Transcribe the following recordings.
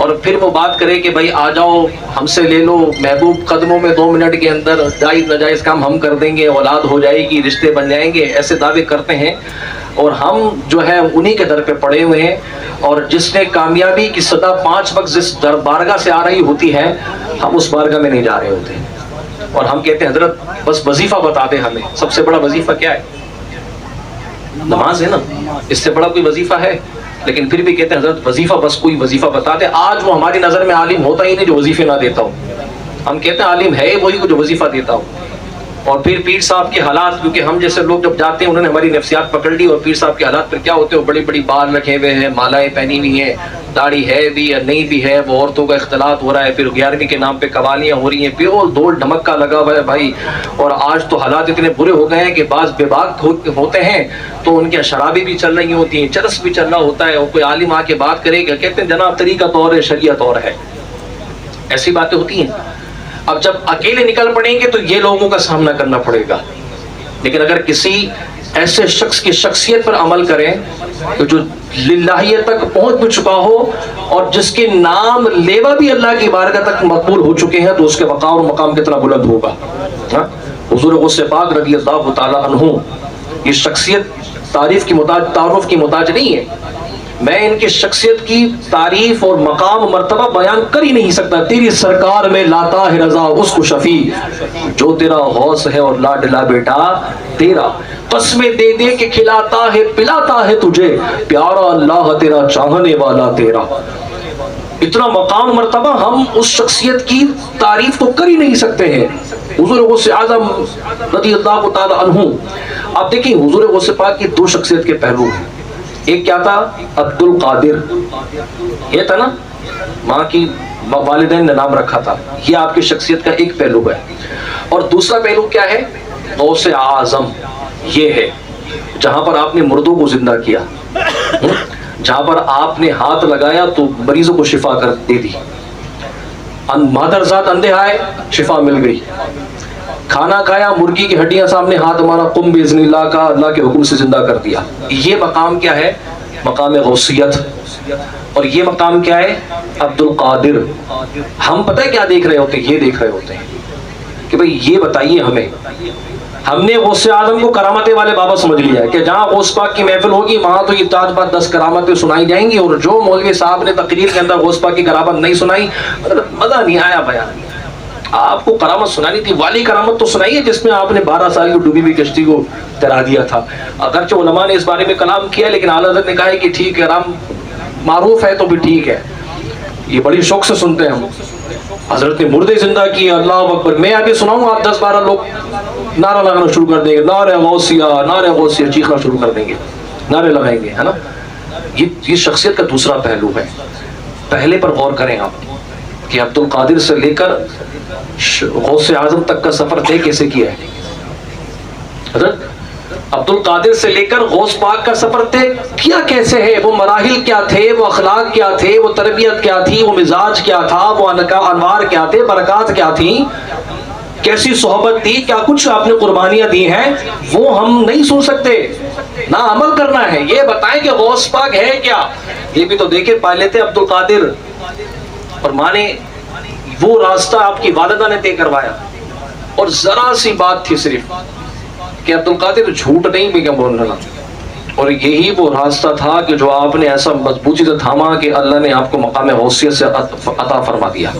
اور پھر وہ بات کرے کہ بھائی آ جاؤ ہم سے لے لو، محبوب قدموں میں 2 منٹ کے اندر جائز ناجائز کام ہم کر دیں گے، اولاد ہو جائے گی، رشتے بن جائیں گے، ایسے دعوے کرتے ہیں، اور ہم جو ہے انہی کے در پہ پڑے ہوئے ہیں. اور جس نے کامیابی کی صدا 5 وقت جس بارگاہ سے آ رہی ہوتی ہے، ہم اس بارگاہ میں نہیں جا رہے ہوتے ہیں، اور ہم کہتے ہیں حضرت بس وظیفہ بتا دیں ہمیں. سب سے بڑا وظیفہ کیا ہے؟ نماز ہے نا، اس سے بڑا کوئی وظیفہ ہے؟ لیکن پھر بھی کہتے ہیں حضرت وظیفہ بس کوئی وظیفہ بتا دے. آج وہ ہماری نظر میں عالم ہوتا ہی نہیں جو وظیفے نہ دیتا ہوں. ہم کہتے ہیں عالم ہے وہی جو وظیفہ دیتا ہوں. اور پھر پیر صاحب کے حالات، کیونکہ ہم جیسے لوگ جب جاتے ہیں انہوں نے ہماری نفسیات پکڑ لی، اور پیر صاحب کے حالات پھر کیا ہوتے ہیں، بڑی بڑی بال رکھے ہوئے ہیں، مالائیں پہنی ہوئی ہیں، داڑھی ہے بھی یا نہیں بھی ہے، وہ عورتوں کا اختلاط ہو رہا ہے، پھر 11ویں کے نام پہ قوالیاں ہو رہی ہیں، پیور دول ڈھمکا لگا ہوا ہے بھائی. اور آج تو حالات اتنے برے ہو گئے ہیں کہ بعض بے باک ہوتے ہیں تو ان کے شرابیں بھی چل رہی ہوتی ہیں، چرس بھی چل رہا ہوتا ہے، اور کوئی عالم آ کے بات کرے گا کہتے ہیں جناب طریقہ طور ہے، شریعت اور ہے. ایسی باتیں ہوتی ہیں. اب جب اکیلے نکل پڑیں گے تو یہ لوگوں کا سامنا کرنا پڑے گا. لیکن اگر کسی ایسے شخص کی شخصیت پر عمل کریں تو جو للہیت تک پہنچ بھی چکا ہو اور جس کے نام لیوا بھی اللہ کی بارگاہ تک مقبول ہو چکے ہیں، تو اس کے وقار و مقام کتنا بلند ہوگا. حضور غوث پاک رضی اللہ تعالی عنہ، یہ شخصیت تعریف کی تعارف کی محتاج نہیں ہے. میں ان کی شخصیت کی تعریف اور مقام مرتبہ بیان کر ہی نہیں سکتا. تیری سرکار میں لاتا ہے رضا اس کو شفیع، جو تیرا غوث ہے اور لاڈلا بیٹا تیرا، قسمیں دے دے کے کھلاتا ہے پلاتا ہے تجھے، پیارا اللہ تیرا چاہنے والا تیرا. اتنا مقام مرتبہ ہم اس شخصیت کی تعریف تو کر ہی نہیں سکتے ہیں. حضور غوث اعظم رضی اللہ تعالی عنہ. آپ دیکھیں حضور غوث پاک کی 2 شخصیت کے پہلو ہیں. ایک کیا تھا؟ عبد القادر، یہ تھا نا، ماں کی والدین نے نام رکھا تھا، یہ آپ کی شخصیت کا ایک پہلو ہے. اور دوسرا پہلو کیا ہے؟ غوث اعظم. یہ ہے جہاں پر آپ نے مردوں کو زندہ کیا، جہاں پر آپ نے ہاتھ لگایا تو مریضوں کو شفا کر دے دی، مادرزاد اندھے آئے شفا مل گئی، کھانا کھایا مرغی کی ہڈیاں سامنے ہاتھ مارا، قم باذن اللہ کا، اللہ کے حکم سے زندہ کر دیا. یہ مقام کیا ہے؟ مقام غوثیت. اور یہ مقام کیا ہے؟ عبد القادر. ہم پتہ ہے کیا دیکھ رہے ہوتے ہیں؟ یہ دیکھ رہے ہوتے ہیں کہ بھئی یہ بتائیے ہمیں. ہم نے غوث اعظم کو کرامتیں والے بابا سمجھ لیا ہے کہ جہاں غوث پاک کی محفل ہوگی وہاں تو یہ 10 کرامتیں سنائی جائیں گی، اور جو مولوی صاحب نے تقریر کے اندر غوث پاک کی کرامت نہیں سنائی مزہ نہیں آیا بیان. آپ کو کرامت سنانی تھی، والی کرامت تو سنائیے جس میں آپ نے 12 سال کی ڈوبی ہوئی کشتی کو تیرا دیا تھا. اگرچہ علماء نے اس بارے میں کلام کیا لیکن اعلیٰ حضرت نے کہا ہے کہ ٹھیک ہے، رام معروف ہے تو بھی ٹھیک ہے. یہ بڑی شوق سے سنتے ہیں ہم. حضرت نے مردے زندہ کیے، اللہ اکبر. میں آگے سناؤں آپ 10-12 لوگ نعرہ لگانا شروع کر دیں گے، نعرہ غوثیہ نعرہ غوثیہ چیخنا شروع کر دیں گے، نعرے لگائیں گے، ہے نا. یہ شخصیت کا دوسرا پہلو ہے. پہلے پر غور کریں آپ کہ عبد القادر سے لے کر غوث اعظم تک کا سفر طے کیسے کیا ہے. حضرت عبد القادر سے لے کر غوث پاک کا سفر طے کیا کیسے ہے؟ وہ مراحل کیا تھے، وہ اخلاق کیا تھے، وہ تربیت کیا تھی، وہ مزاج کیا تھا، وہ انوار کیا تھے، برکات کیا تھیں، کیسی صحبت تھی، کیا کچھ آپ نے قربانیاں دی ہیں، وہ ہم نہیں سن سکتے، نہ عمل کرنا ہے. یہ بتائیں کہ غوث پاک ہے کیا، یہ بھی تو دیکھے پا لیتے عبد القادر. اور ماں نے وہ راستہ آپ کی والدہ نے طے کروایا، اور ذرا سی بات تھی صرف کہ عبد القادر جھوٹ نہیں بھی کیا بولنا، اور یہی وہ راستہ تھا کہ جو آپ نے ایسا مضبوطی سے تھاما کہ اللہ نے آپ کو مقام غوثیت سے عطا فرما دیا.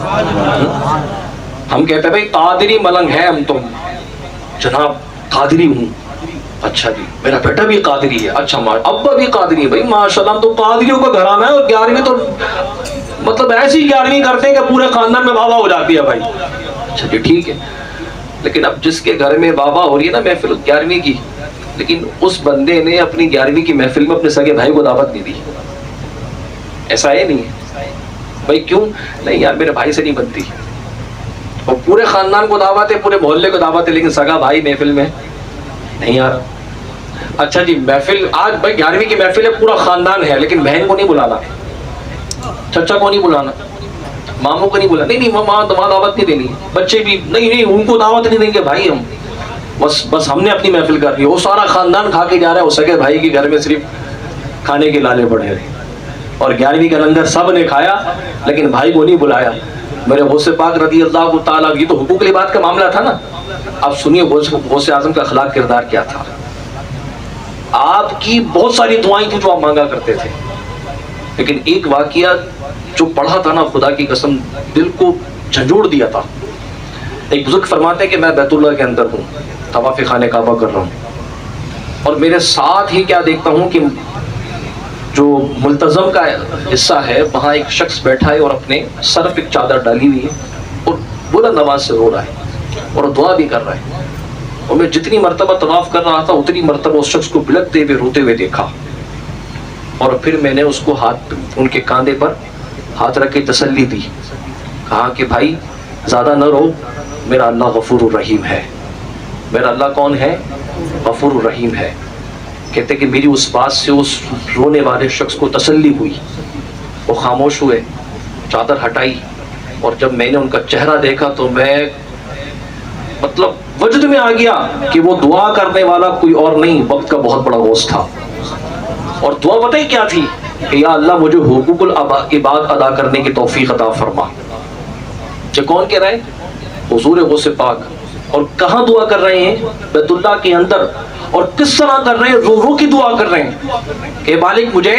ہم کہتے ہیں بھائی قادری ملنگ ہے ہم، تو جناب قادری ہوں. اچھا جی میرا بیٹا بھی قادری ہے، اچھا ابا بھی قادری ہے، بھائی ماشاءاللہ ہم تو قادریوں کا گھرانہ ہے. اور 11ویں تو مطلب ایسی 11ویں کرتے ہیں کہ پورے خاندان میں بابا ہو جاتی ہے بھائی. اچھا جی ٹھیک ہے. لیکن اب جس کے گھر میں بابا ہو رہی ہے نا محفل 11ویں کی، لیکن اس بندے نے اپنی 11ویں کی محفل میں اپنے سگے بھائی کو دعوت نہیں دی. ایسا ہے نہیں ہے بھائی، کیوں نہیں یار میرے بھائی سے نہیں بنتی. اور پورے خاندان کو دعوت ہے، پورے محلے کو دعوت ہے، لیکن سگا بھائی محفل میں نہیں آ رہا. اچھا جی محفل آج بھائی 11ویں کی محفل ہے، پورا خاندان ہے، لیکن بہن کو نہیں بلانا، چچا کو نہیں بلانا، ماموں کو نہیں بلانا. نہیں وہاں دعوت نہیں دینی. بچے بھی نہیں ان کو دعوت نہیں دیں گے بھائی ہم، بس ہم نے اپنی محفل کر لی. وہ سارا خاندان کھا کے جا رہا ہے، وہ سگے بھائی کے گھر میں صرف کھانے کے لالے پڑے رہے. اور 11ویں کا لنگر سب نے کھایا لیکن بھائی کو نہیں بلایا. میرے غوث پاک رضی اللہ تعالیٰ، یہ تو حقوق العباد کا معاملہ تھا نا. اب سنیے غوث اعظم کا اخلاق کردار کیا تھا. آپ کی بہت ساری دعائیں تھیں جو آپ مانگا کرتے تھے، لیکن ایک واقعہ جو پڑھا تھا نا، خدا کی قسم دل کو جھنجھوڑ دیا تھا. ایک بزرگ فرماتے ہیں کہ میں بیت اللہ کے اندر ہوں، طواف خانہ کعبہ کر رہا ہوں، اور میرے ساتھ ہی کیا دیکھتا ہوں کہ جو ملتزم کا حصہ ہے وہاں ایک شخص بیٹھا ہے اور اپنے سر پہ چادر ڈالی ہوئی ہے اور بلند آواز سے رو رہا ہے اور دعا بھی کر رہا ہے. اور میں جتنی مرتبہ طواف کر رہا تھا اتنی مرتبہ اس شخص کو بلکتے ہوئے روتے ہوئے دیکھا. اور پھر میں نے اس کو ان کے کاندھے پر ہاتھ رکھ کے تسلی دی. کہا کہ بھائی زیادہ نہ رو، میرا اللہ غفور الرحیم ہے. میرا اللہ کون ہے؟ غفور الرحیم ہے. کہتے کہ میری اس بات سے اس رونے والے شخص کو تسلی ہوئی. وہ خاموش ہوئے، چادر ہٹائی، اور جب میں نے ان کا چہرہ دیکھا تو میں مطلب وجد میں آ گیا کہ وہ دعا کرنے والا کوئی اور نہیں، وقت کا بہت بڑا غوث تھا. اور دعا بتائی کیا تھی کہ یا اللہ مجھے حقوق العباد ادا کرنے کی توفیق عطا فرما. یہ کون کہہ رہے ہیں؟ حضور غوث پاک. اور کہاں دعا کر رہے ہیں؟ بیت اللہ کے اندر. اور کس طرح کر رہے ہیں؟ رو رو کی دعا کر رہے ہیں کہ مالک مجھے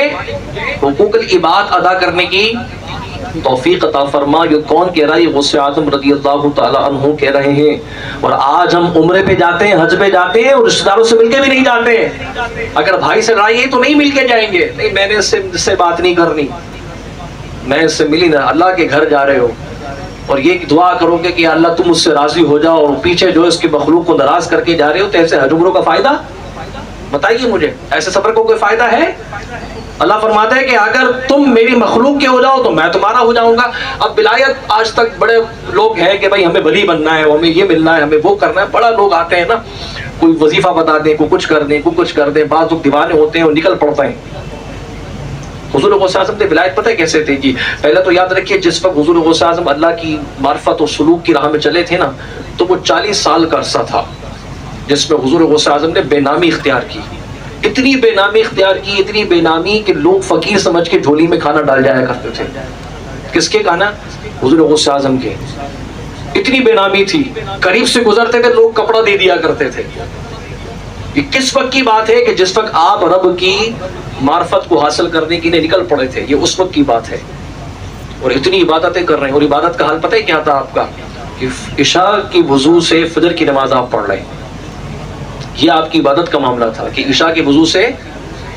حقوق العباد ادا کرنے کی توفیق عطا فرما. یہ کون کہہ رہا ہے؟ یہ غوث اعظم رضی اللہ تعالیٰ عنہ کہہ رہے ہیں. اور آج ہم عمرے پہ جاتے ہیں، حج پہ جاتے ہیں اور رشتہ داروں سے مل کے بھی نہیں جاتے. اگر بھائی سے لڑائی ہے تو نہیں مل کے جائیں گے، نہیں میں نے اس سے بات نہیں کرنی، میں اس سے ملی نہ. اللہ کے گھر جا رہے ہو اور یہ دعا کرو گے کہ اللہ تم مجھ سے راضی ہو جاؤ، اور پیچھے جو اس کے مخلوق کو ناراض کر کے جا رہے ہو، تو ایسے حج عمروں کا فائدہ بتائیے مجھے؟ ایسے سفر کو کوئی فائدہ ہے؟ اللہ فرماتا ہے کہ اگر تم میری مخلوق کے ہو جاؤ تو میں تمہارا ہو جاؤں گا. اب ولایت آج تک بڑے لوگ ہیں کہ بھائی ہمیں ولی بننا ہے، ہمیں یہ ملنا ہے، ہمیں وہ کرنا ہے. بڑا لوگ آتے ہیں نا، کوئی وظیفہ بتا دیں، کوئی کچھ کر دیں، کوئی کچھ کر دیں. بعض لوگ دیوانے ہوتے ہیں اور نکل پڑتے ہیں. حضور غوث اعظم نے ولایت پتہ کیسے تھی جی؟ پہلے تو یاد رکھیے، جس وقت حضور غوث اعظم اللہ کی معرفت اور سلوک کی راہ میں چلے تھے نا، تو وہ 40 سال کا عرصہ تھا جس میں حضور غوث اعظم نے بے نامی اختیار کی. اتنی بے نامی اختیار کی، اتنی بے نامی کہ لوگ فقیر سمجھ کے جھولی میں کھانا ڈال جایا کرتے تھے. کس کے کھانا؟ حضور غوث اعظم کے. اتنی بے نامی تھی، قریب سے گزرتے تھے لوگ کپڑا دے دیا کرتے تھے. یہ کس وقت کی بات ہے؟ کہ جس وقت آپ رب کی معرفت کو حاصل کرنے کے لیے نکل پڑے تھے. یہ اس وقت کی بات ہے. اور اتنی عبادتیں کر رہے ہیں. اور عبادت کا حال پتہ ہے کیا تھا آپ کا؟ کہ عشاء کی وضو سے فجر کی نماز آپ پڑھ رہے ہیں. یہ آپ کی عبادت کا معاملہ تھا کہ عشاء کے وضو سے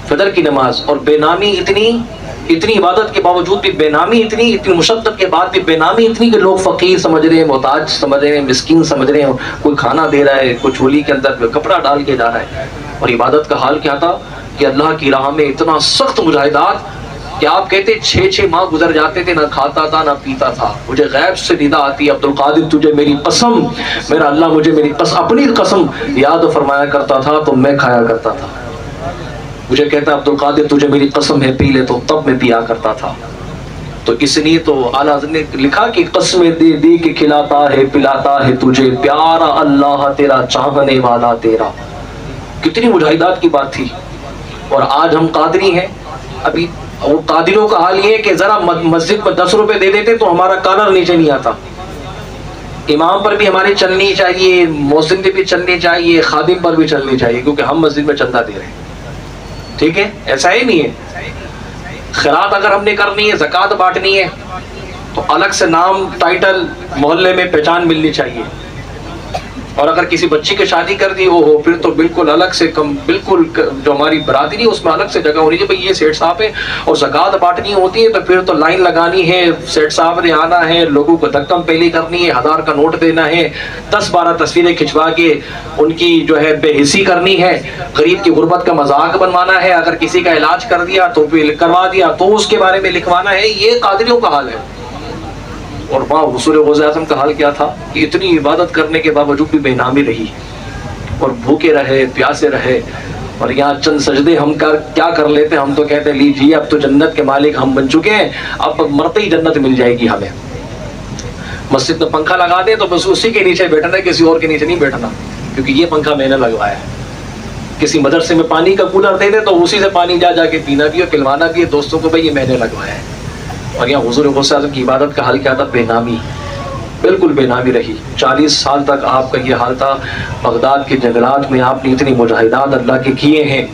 فجر کی نماز. اور بے نامی اتنی عبادت کے باوجود بھی بے نامی اتنی مشقت کے بعد بھی بے نامی اتنی کہ لوگ فقیر سمجھ رہے ہیں، محتاج سمجھ رہے ہیں، مسکین سمجھ رہے ہیں. کوئی کھانا دے رہا ہے، کوئی جھولی کے اندر کپڑا ڈال کے جا رہا ہے. اور عبادت کا حال کیا تھا کہ اللہ کی راہ میں اتنا سخت مجاہدات کہ آپ کہتے 6 ماہ گزر جاتے تھے، نہ کھاتا تھا نہ پیتا تھا. مجھے غیب سے ندا آتی، عبد القادر تجھے میری قسم، میرا اللہ مجھے میری اپنی قسم یاد فرمایا کرتا تھا تو میں کھایا کرتا تھا. مجھے کہتا عبد القادر تجھے میری قسم ہے پی لے، تو تب میں پیا کرتا تھا. تو اس لیے تو اعلیٰ حضرت نے لکھا کہ قسمیں دے دے کے کھلاتا ہے پلاتا ہے تجھے، پیارا اللہ تیرا چاہنے والا تیرا. کتنی مجاہدات کی بات تھی. اور آج ہم قادری ہیں. ابھی وہ قادروں کا حال یہ ہے کہ ذرا مسجد میں 10 روپے دے دیتے تو ہمارا کانر نیچے نہیں آتا. امام پر بھی ہماری چلنی چاہیے، مؤذن پہ بھی چلنی چاہیے، خادم پر بھی چلنی چاہیے، کیونکہ ہم مسجد میں چندہ دے رہے ہیں. ٹھیک ہے؟ ایسا ہی نہیں ہے. خیرات اگر ہم نے کرنی ہے، زکوٰۃ بانٹنی ہے، تو الگ سے نام، ٹائٹل، محلے میں پہچان ملنی چاہیے. اور اگر کسی بچی کی شادی کر دی ہو پھر تو بالکل الگ سے بالکل جو ہماری برادری ہے اس میں الگ سے جگہ ہونی چاہیے. بھائی یہ سیٹ صاحب ہے. اور زکوٰۃ بانٹنی ہوتی ہے تو پھر تو لائن لگانی ہے، سیٹ صاحب نے آنا ہے، لوگوں کو دھکم پہلی کرنی ہے، 1000 کا نوٹ دینا ہے، 10-12 تصویریں کھنچوا کے ان کی جو ہے بے حسی کرنی ہے، غریب کی غربت کا مذاق بنوانا ہے. اگر کسی کا علاج کر دیا تو کروا دیا تو اس کے بارے میں لکھوانا ہے. یہ قادریوں کا حال ہے. اور وہاں حضور غوث اعظم کا حال کیا تھا کہ اتنی عبادت کرنے کے باوجود بھی بے نامی رہی اور بھوکے رہے، پیاسے رہے. اور یہاں چند سجدے ہم کیا کر لیتے، ہم تو کہتے لیجیے اب تو جنت کے مالک ہم بن چکے ہیں، اب مرتے ہی جنت مل جائے گی ہمیں. مسجد میں پنکھا لگا دیں تو بس اسی کے نیچے بیٹھنا ہے، کسی اور کے نیچے نہیں بیٹھنا، کیونکہ یہ پنکھا میں نے لگوایا ہے. کسی مدرسے میں پانی کا کولر دے دے تو اسی سے پانی جا جا کے پینا بھی ہے، پلوانا بھی ہے دوستوں کو، بھائی یہ میں نے لگوایا ہے۔ اور یہاں حضور غوث اعظم کی عبادت کا حال کیا تھا؟ بے نامی، بالکل بے نامی رہی۔ 40 سال تک آپ کا یہ حال تھا۔ بغداد کے جنگلات میں آپ نے اتنی مجاہدات اللہ کے کیے ہیں۔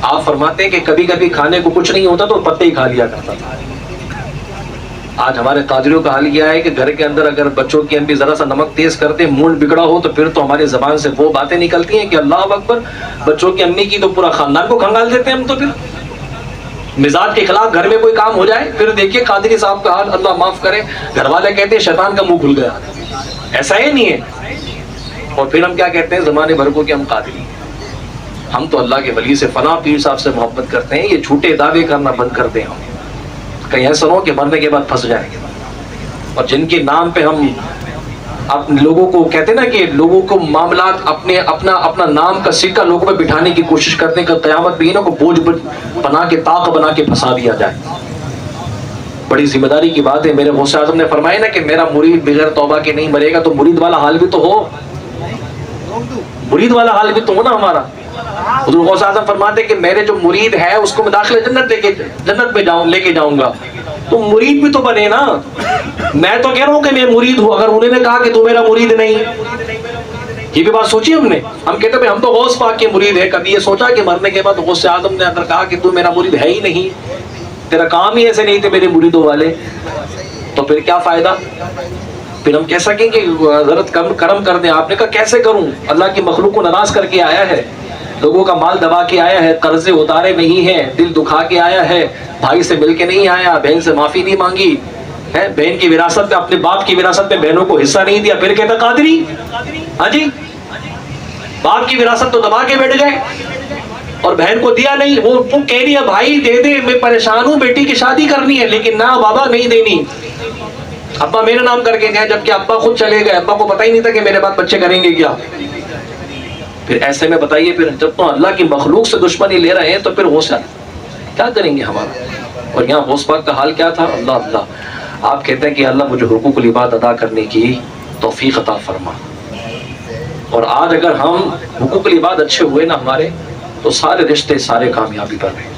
آپ فرماتے ہیں کہ کبھی کبھی کھانے کو کچھ نہیں ہوتا تو پتے ہی کھا لیا کرتا تھا۔ آج ہمارے قادریوں کا حال یہ ہے کہ گھر کے اندر اگر بچوں کی امی ذرا سا نمک تیز کرتے، موڈ بگڑا ہو، تو پھر تو ہماری زبان سے وہ باتیں نکلتی ہیں کہ اللہ اکبر، بچوں کی امی کی تو پورا خاندان کو کھنگال دیتے ہیں ہم تو۔ پھر مزاج کے خلاف گھر میں کوئی کام ہو جائے، پھر دیکھیے قادری صاحب کا حال، اللہ معاف کرے، گھر والے کہتے ہیں شیطان کا منہ کھل گیا، ایسا ہی نہیں ہے۔ اور پھر ہم کیا کہتے ہیں زمانے بھر کو کہ ہم قادری ہیں۔ ہم تو اللہ کے ولی سے، فلاں پیر صاحب سے محبت کرتے ہیں۔ یہ جھوٹے دعوے کرنا بند کر دیں، ہم کہیں ایسا ہو کہ مرنے کے بعد پھنس جائیں گے۔ اور جن کے نام پہ ہم لوگوں کو کہتے ہیں نا کہ لوگوں کو معاملات اپنا نام کا سکہ لوگوں پہ بٹھانے کی کوشش کرتے ہیں کہ قیامت بھی کو بوجھ بنا کے، طاق بنا کے پھنسا دیا جائے۔ بڑی ذمہ داری کی بات ہے۔ میرے غوث اعظم نے فرمایا نا کہ میرا مرید بغیر توبہ کے نہیں مرے گا، تو مرید والا حال بھی تو ہو، مرید والا حال بھی تو ہو نا ہمارا۔ حضور غوث اعظم فرماتے ہیں کہ میرے جو مرید ہے اس کو میں داخل جنت میں لے کے جاؤں گا، تو مرید بھی تو بنے نا۔ میں تو کہہ رہا ہوں کہ میں مرید ہوں، اگر انہوں نے کہا کہ تو میرا مرید نہیں، یہ بھی بات سوچی ہم نے۔ ہم کہتے ہیں ہم تو غوث پاک کے مرید ہیں، کبھی یہ سوچا کہ مرنے کے بعد غوث اعظم نے اگر کہا کہ تو میرا مرید ہے ہی نہیں، تیرا کام ہی ایسے نہیں تھے میرے مریدوں والے، تو پھر کیا فائدہ؟ پھر ہم کہہ سکیں کہ حضرت کرم کر دیں۔ آپ نے کہا کیسے کروں؟ اللہ کی مخلوق کو ناراض کر کے آیا ہے، لوگوں کا مال دبا کے آیا ہے، قرضے اتارے نہیں ہیں، دل دکھا کے آیا ہے، بھائی سے مل کے نہیں آیا، بہن سے معافی نہیں مانگی ہے، بہن کی وراثت میں، اپنے باپ کی وراثت میں بہنوں کو حصہ نہیں دیا، پھر کہتا قادری۔ ہاں جی، باپ کی وراثت تو دبا کے بیٹھ گئے اور بہن کو دیا نہیں۔ وہ کہہ رہی ہے بھائی دے دے، میں پریشان ہوں، بیٹی کی شادی کرنی ہے، لیکن نہ بابا نہیں دینی، ابا میرے نام کر کے گئے، جبکہ ابا خود چلے گئے، ابا کو پتہ ہی نہیں تھا کہ میرے بعد بچے کریں گے کیا۔ پھر ایسے میں بتائیے، پھر جب تو اللہ کی مخلوق سے دشمنی لے رہے ہیں تو پھر غوث کیا کریں گے ہمارا؟ اور یہاں غوث پاک کا حال کیا تھا؟ اللہ اللہ، آپ کہتے ہیں کہ اللہ مجھے حقوق العباد ادا کرنے کی توفیق عطا فرما۔ اور آج اگر ہم حقوق العباد اچھے ہوئے نا ہمارے، تو سارے رشتے سارے کامیابی پر ہیں۔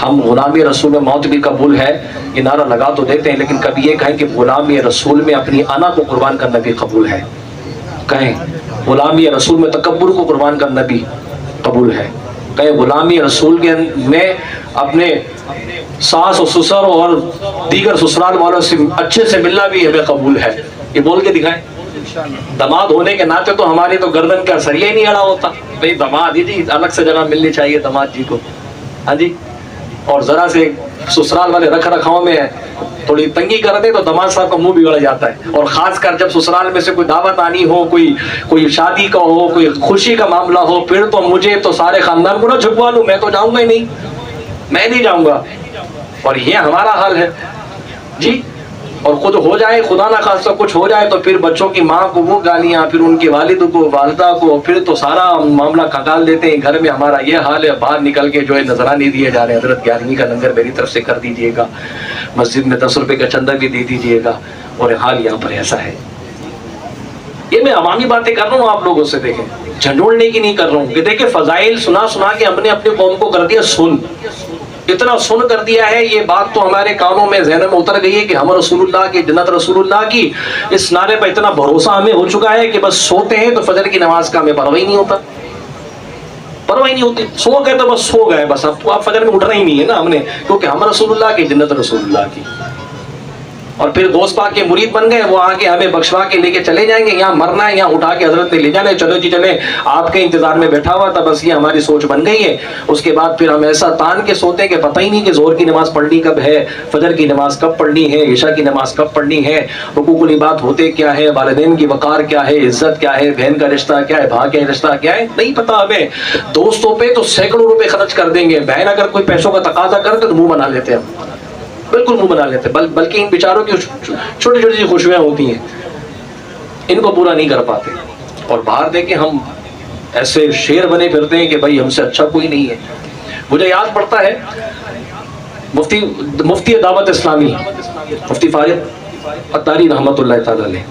ہم غلامی رسول میں موت بھی قبول ہے، یہ نعرہ لگا تو دیتے ہیں، لیکن کبھی یہ کہیں کہ غلامی رسول میں اپنی انا کو قربان کرنا بھی قبول ہے، کہیں غلامی رسول میں تکبر کو قربان کرنا بھی قبول ہے، کہیں غلامی رسول کے میں اپنے ساس و سسر اور دیگر سسرال والوں سے اچھے سے ملنا بھی ہمیں قبول ہے۔ یہ بول کے دکھائیں۔ دماد ہونے کے ناطے تو ہماری تو گردن کا سریا ہی نہیں اڑا ہوتا، بھئی دماد جی الگ سے جگہ ملنی چاہیے دماد جی کو، ہاں جی۔ اور ذرا سے سسرال والے رکھ رکھاؤ میں تھوڑی تنگی کرتے تو دماد صاحب کا منہ بگڑ جاتا ہے، اور خاص کر جب سسرال میں سے کوئی دعوت آنی ہو، کوئی شادی کا ہو، کوئی خوشی کا معاملہ ہو، پھر تو مجھے تو سارے خاندان کو نہ جھکوا لوں، میں تو جاؤں گا ہی نہیں، میں نہیں جاؤں گا۔ اور یہ ہمارا حال ہے جی۔ اور خود ہو جائے، خدا نہ خواستہ کچھ ہو جائے، تو پھر بچوں کی ماں کو وہ گالیاں، پھر ان کے والد کو، والدہ کو، پھر تو سارا معاملہ کھنگال دیتے ہیں۔ گھر میں ہمارا یہ حال ہے، باہر نکل کے جو ہے نذرانے دیے جا رہے ہیں، حضرت 11ویں کا لنگر میری طرف سے کر دیجیے گا، مسجد میں 10 روپے کا چندہ بھی دے دیجیے گا، اور حال یہاں پر ایسا ہے۔ یہ میں عوامی باتیں کر رہا ہوں، آپ لوگوں سے دیکھیں، جھنڈوڑنے کی نہیں کر رہا ہوں کہ دیکھیں فضائل سنا سنا کے ہم نے اپنی قوم کو کر دیا سن، اتنا سن کر دیا ہے، یہ بات تو ہمارے کانوں میں ذہن میں اتر گئی ہے کہ ہم رسول اللہ کی جنت رسول اللہ کی، اس نعرے پر اتنا بھروسہ ہمیں ہو چکا ہے کہ بس سوتے ہیں تو فجر کی نماز کا ہمیں پرواہ ہی نہیں ہوتا، پرواہ ہی نہیں ہوتی، سو گئے تو بس سو گئے، بس اب تو آپ فجر میں اٹھنا ہی نہیں ہے نا ہم نے، کیونکہ ہم رسول اللہ کی جنت رسول اللہ کی۔ اور پھر غوث پاک کے مرید بن گئے، وہ آگے ہمیں بخشوا کے لے کے چلے جائیں گے، یہاں مرنا ہے، یہاں اٹھا کے حضرت نے لے جانا ہے، چلو جی چلے، آپ کے انتظار میں بیٹھا ہوا تھا، بس یہ ہماری سوچ بن گئی ہے۔ اس کے بعد پھر ہم ایسا تان کے سوتے ہیں کہ پتہ ہی نہیں کہ ظہر کی نماز پڑھنی کب ہے، فجر کی نماز کب پڑھنی ہے، عشاء کی نماز کب پڑھنی ہے، حقوق العباد ہوتے کیا ہے، والدین کی وقار کیا ہے، عزت کیا ہے، بہن کا رشتہ کیا ہے، بھائی کا رشتہ کیا ہے، نہیں پتہ ہمیں۔ دوستوں پہ تو سینکڑوں روپے خرچ کر دیں گے، بہن اگر کوئی پیسوں کا تقاضا کرتے تو منہ بنا لیتے ہیں، بالکل منہ بنا لیتے ہیں، بلکہ ان بیچاروں کی چھوٹی چھوٹی سی خوشیاں ہوتی ہیں، ان کو پورا نہیں کر پاتے، اور باہر دیکھیں ہم ایسے شیر بنے پھرتے ہیں کہ بھائی ہم سے اچھا کوئی نہیں ہے۔ مجھے یاد پڑتا ہے مفتی دعوت اسلامی مفتی فارغ عطاری رحمۃ اللہ تعالی علیہ،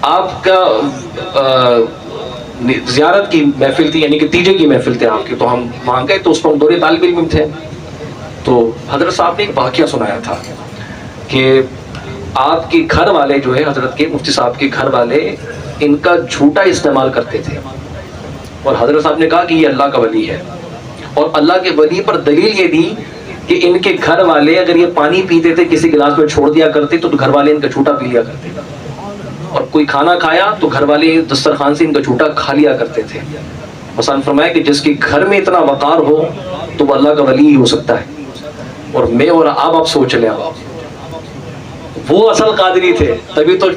آپ کا زیارت کی محفل تھی، یعنی کہ تیجے کی محفل تھی آپ کی، تو ہم وہاں گئے تو اس پر ہم دورے طالب علم تھے. تو حضرت صاحب نے ایک واقعہ سنایا تھا کہ آپ کے گھر والے جو ہے حضرت کے مفتی صاحب کے گھر والے ان کا جھوٹا استعمال کرتے تھے، اور حضرت صاحب نے کہا کہ یہ اللہ کا ولی ہے، اور اللہ کے ولی پر دلیل یہ دی کہ ان کے گھر والے اگر یہ پانی پیتے تھے کسی گلاس میں چھوڑ دیا کرتے تو گھر والے ان کا جھوٹا پی لیا کرتے، اور کوئی کھانا کھایا تو گھر والے دسترخوان سے ان کا جھوٹا کھا لیا کرتے تھے. حسین فرمایا کہ جس کے گھر میں اتنا وقار ہو تو وہ اللہ کا ولی ہی ہو سکتا ہے. اور میں اور آپ سوچ لیں، وہ اصل قادری تھے، تبھی تو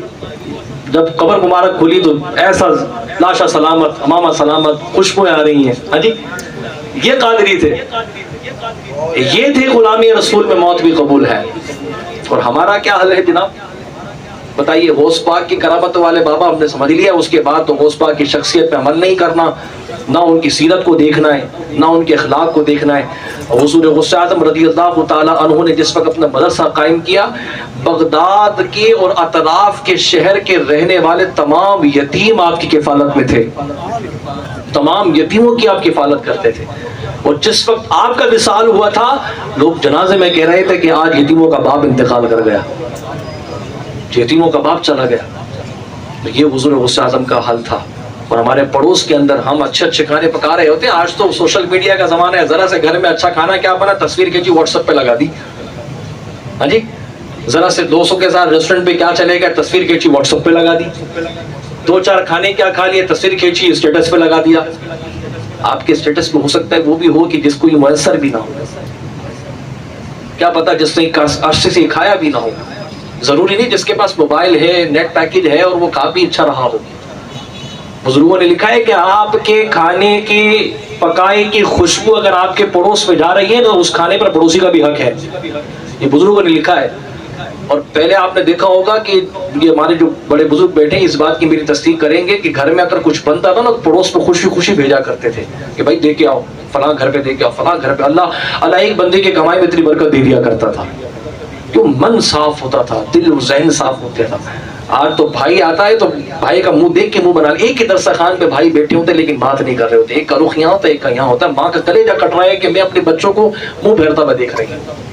جب قبر مبارک کھلی تو ایسا لاشا سلامت، امامہ سلامت، خوشبوئیں آ رہی ہیں. ہاں جی، یہ قادری تھے، یہ تھے غلامی رسول میں موت بھی قبول ہے. اور ہمارا کیا حل ہے جناب بتائیے؟ غوث پاک کی کرامت والے بابا ہم نے سمجھ لیا، اس کے بعد تو غوث پاک کی شخصیت پہ عمل نہیں کرنا، نہ ان کی سیرت کو دیکھنا ہے، نہ ان کے اخلاق کو دیکھنا ہے. حضور غوث اعظم رضی اللہ تعالی عنہ نے جس وقت اپنا مدرسہ قائم کیا، بغداد کے اور اطراف کے شہر کے رہنے والے تمام یتیم آپ کی کفالت میں تھے، تمام یتیموں کی آپ کفالت کرتے تھے. اور جس وقت آپ کا وصال ہوا تھا، لوگ جنازے میں کہہ رہے تھے کہ آج یتیموں کا باپ انتقال کر گیا، یتیموں کا باپ چلا گیا. تو یہ حضور غوث اعظم کا حل تھا. اور ہمارے پڑوس کے اندر ہم اچھے اچھے کھانے پکا رہے ہوتے ہیں. آج تو سوشل میڈیا کا زمانہ ہے، ذرا سے گھر میں اچھا کھانا کیا بنا، تصویر کھینچی واٹس ایپ پہ لگا دی. ہاں جی، ذرا سے دوستوں کے ساتھ ریسٹورنٹ پہ کیا چلے گا، تصویر کھینچی واٹس ایپ پہ لگا دی. دو چار کھانے کیا کھا لیے، تصویر کھینچی اسٹیٹس پہ لگا دیا. آپ کے اسٹیٹس پہ ہو سکتا ہے وہ بھی ہو کہ جس کو یہ میسر بھی نہ ہو، کیا پتا جس نے عرصے سے کھایا بھی نہ ہو. ضروری نہیں جس کے پاس موبائل ہے، نیٹ پیکج ہے اور وہ کافی اچھا رہا ہو. بزرگوں نے لکھا ہے کہ آپ کے کھانے کی پکائے کی خوشبو اگر آپ کے پڑوس میں جا رہی ہے تو اس کھانے پر پڑوسی کا بھی حق ہے. یہ بزرگوں نے لکھا ہے. اور پہلے آپ نے دیکھا ہوگا کہ یہ ہمارے جو بڑے بزرگ بیٹھے ہیں اس بات کی میری تصدیق کریں گے کہ گھر میں اگر کچھ بنتا تھا نا تو پڑوس پہ خوشی خوشی بھیجا کرتے تھے کہ بھائی دے کے آؤ، فلاں گھر پہ دے کے آؤ، فلاں گھر پہ. اللہ ایک بندے کی کمائی میں اتنی برکت دے دیا کرتا تھا، کیوں من صاف ہوتا تھا، دل و ذہن صاف ہوتا تھا. آج تو بھائی آتا ہے تو بھائی کا منہ دیکھ کے منہ بنا، ایک ہی دسترخوان پہ بھائی بیٹھے ہوتے لیکن بات نہیں کر رہے ہوتے. ایک کا رخ یہاں ہوتا ہے، ایک کا یہاں ہوتا ہے. ماں کا کلیجہ کٹ رہا ہے کہ میں اپنے بچوں کو منہ پھیرتا ہوا دیکھ رہی ہوں.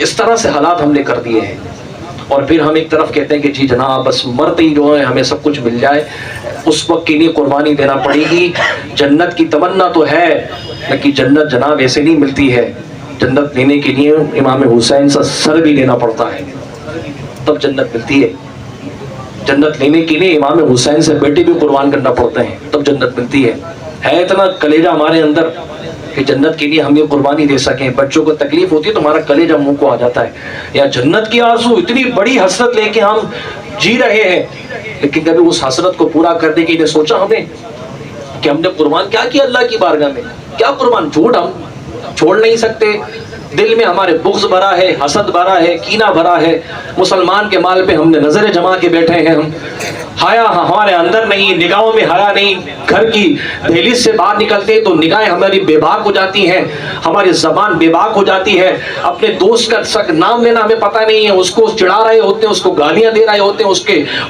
اس طرح سے حالات ہم نے کر دیے ہیں. اور پھر ہم ایک طرف کہتے ہیں کہ جی جناب بس مرتے ہی جو ہے ہمیں سب کچھ مل جائے، اس وقت کے لیے قربانی دینا پڑے گی. جنت کی تمنا تو ہے لیکن جنت جناب ایسے نہیں ملتی ہے. جنت لینے کے لیے امام حسین سے سر بھی لینا پڑتا ہے تب جنت ملتی ہے. جنت لینے کے لیے امام حسین سے بیٹے بھی قربان کرنا پڑتے ہیں تب جنت ملتی ہے. ہے اتنا کلیجہ ہمارے اندر کہ جنت کے لیے ہم یہ قربانی دے سکیں. بچوں کو تکلیف ہوتی ہے تو ہمارا کلیجہ منہ کو آ جاتا ہے. یا جنت کی آرزو، اتنی بڑی حسرت لے کے ہم جی رہے ہیں لیکن کبھی اس حسرت کو پورا کرنے کے لیے سوچا ہم نے کہ ہم نے قربان کیا کیا اللہ کی بارگاہ میں؟ کیا قربان؟ جھوٹ ہم چھوڑ نہیں سکتے. دل میں ہمارے بغض بھرا ہے، حسد بھرا ہے، کینہ بھرا ہے. مسلمان کے مال پہ ہم نے نظر جما کے بیٹھے ہیں. ہم حیا ہمارے اندر نہیں، نگاہوں میں حیا نہیں. گھر کی دہلیز سے باہر نکلتے تو نگاہیں ہماری بے باک ہو جاتی ہیں، ہماری زبان بے باک ہو جاتی ہے. اپنے دوست کا نام لینا ہمیں پتہ نہیں ہے، اس کو چڑھا رہے ہوتے ہیں، اس کو گالیاں دے رہے ہوتے ہیں،